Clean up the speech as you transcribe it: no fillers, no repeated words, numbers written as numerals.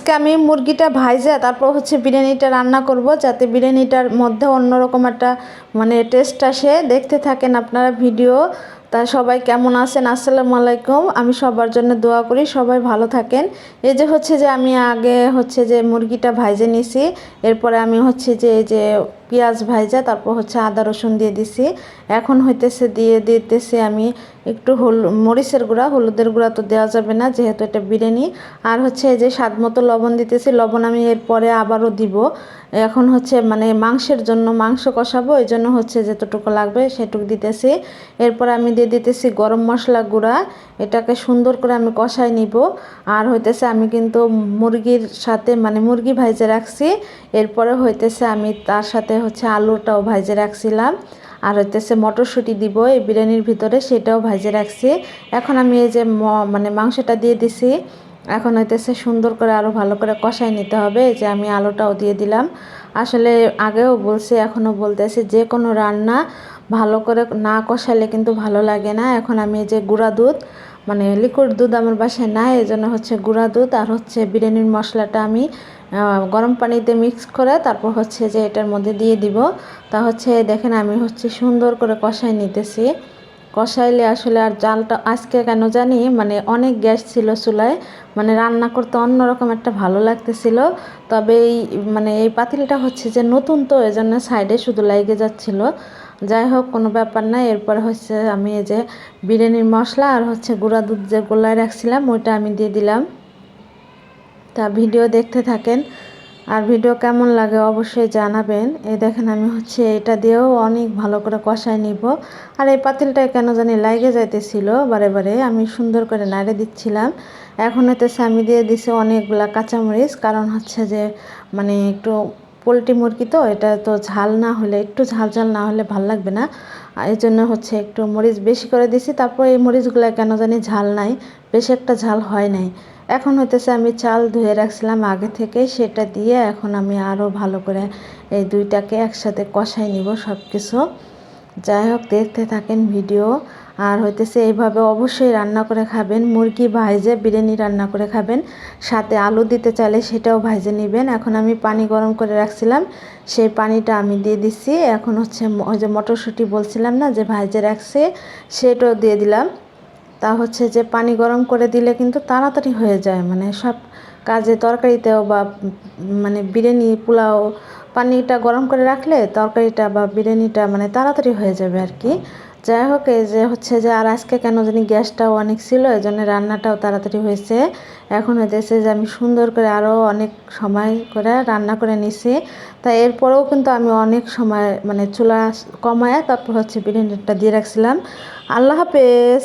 আজকে আমি মুরগিটা ভাইজা তারপর হচ্ছে বিরিয়ানিটা রান্না করব, যাতে বিরিয়ানিটার মধ্যে অন্যরকম একটা টেস্ট আসে। দেখতে থাকেন আপনারা ভিডিও। তা সবাই কেমন আছেন? আসসালামু আলাইকুম। আমি সবার জন্য দোয়া করি সবাই ভালো থাকেন। এই যে আমি আগে মুরগিটা ভাইজে নিছি, এরপরে আমি এই যে পেঁয়াজ ভাইজা তারপর আদা রসুন দিয়ে দিছি। এখন দিয়ে দিতেছি আমি একটু মরিচের গুঁড়া, হলুদের গুঁড়া তো দেওয়া যাবে না যেহেতু এটা বিরিয়ানি। আর এই যে স্বাদ মতো লবণ দিতেছি, লবণ আমি এরপরে আবারও দিব। এখন মাংসের জন্য মাংস কষাবো, এই জন্য যেতটুকু লাগবে সেটুকু দিতেছি। এরপর আমি দিয়ে দিতেছি গরম মশলা গুঁড়া, এটাকে সুন্দর করে আমি কষাই নিব। আর আমি কিন্তু মুরগির সাথে মুরগি ভাইজে রাখছি, এরপরে আমি তার সাথে আলুটাও ভাইজে রাখছিলাম। আর মটরশুঁটি দিব এই বিরিয়ানির ভিতরে, সেটাও ভাজে রাখছি। এখন আমি এই যে মাংসটা দিয়ে দিছি। এখন সুন্দর করে আরও ভালো করে কষাই নিতে হবে। এই যে আমি আলুটাও দিয়ে দিলাম। আসলে আগেও বলছি এখনও বলতেছি, যে কোনো রান্না ভালো করে না কষালে কিন্তু ভালো লাগে না। এখন আমি এই যে গুঁড়া দুধ লিকুইড দুধ আমার বাসায় নাই, এই জন্য গুঁড়া দুধ আর বিরিয়ানির মশলাটা আমি গরম পানিতে মিক্স করে তারপর যে এটার মধ্যে দিয়ে দিব। তা দেখেন আমি সুন্দর করে কষাই নিতেছি। কষাইলে আসলে আর জালটা আজকে কেন জানি অনেক গ্যাস ছিল চুলায়, রান্না করতে অন্যরকম একটা ভালো লাগতেছিল। তবে এই পাতিলটা যে নতুন, তো এই জন্য সাইডে শুধু লাগিয়ে যাচ্ছিল। যাই হোক, কোনো ব্যাপার না। এরপরে আমি এই যে বিরিয়ানির মশলা আর গুঁড়া দুধ যে গোলায় রাখছিলাম ওইটা আমি দিয়ে দিলাম। তা ভিডিও দেখতে থাকেন, আর ভিডিও কেমন লাগে অবশ্যই জানাবেন। এই দেখেন আমি এটা দিয়েও অনেক ভালো করে কষাই নিব। আর এই পাতিলটা কেন জানি লাগে যাইতেছিল বারে বারে, আমি সুন্দর করে নাড়ে দিচ্ছিলাম। এখন আমি দিয়ে দিছি অনেকগুলা কাঁচামরিচ, কারণ যে একটু পোলট্রি মুরগি তো, এটা তো ঝাল না হলে, একটু ঝাল ঝাল না হলে ভাল লাগবে না। এই জন্য একটু মরিচ বেশি করে দিছি। তারপর এই মরিচগুলো কেন জানি ঝাল নাই, বেশি একটা ঝাল হয় নাই। এখন আমি চাল ধুয়ে রাখছিলাম আগে থেকে, সেটা দিয়ে এখন আমি আরও ভালো করে এই দুইটাকে একসাথে কষাই নিব সব কিছু। যাই হোক, দেখতে থাকেন ভিডিও। আর এইভাবে অবশ্যই রান্না করে খাবেন, মুরগি ভাইজে বিরিয়ানি রান্না করে খাবেন। সাথে আলু দিতে চাইলে সেটাও ভাইজে নেবেন। এখন আমি পানি গরম করে রাখছিলাম, সেই পানিটা আমি দিয়ে দিচ্ছি। এখন ওই যে মটরশুঁটি বলছিলাম না যে ভাইজে রাখছে, সেটাও দিয়ে দিলাম। তা যে পানি গরম করে দিলে কিন্তু তাড়াতাড়ি হয়ে যায়, সব কাজে তরকারিতেও বা বিরিয়ানি পোলাও পানিটা গরম করে রাখলে তরকারিটা বা বিরিয়ানিটা তাড়াতাড়ি হয়ে যাবে আর কি। যাই হোক, এই যে যে আর আজকে কেন জানি গ্যাসটাও অনেক ছিল, এই জন্য রান্নাটাও তাড়াতাড়ি হয়েছে। এখন যে আমি সুন্দর করে আরও অনেক সময় করে রান্না করে নিছি। তাই এরপরেও কিন্তু আমি অনেক সময় চুলা কমায় তারপর বিরিয়ানিটা দিয়ে রাখছিলাম। আল্লাহ হাফেজ।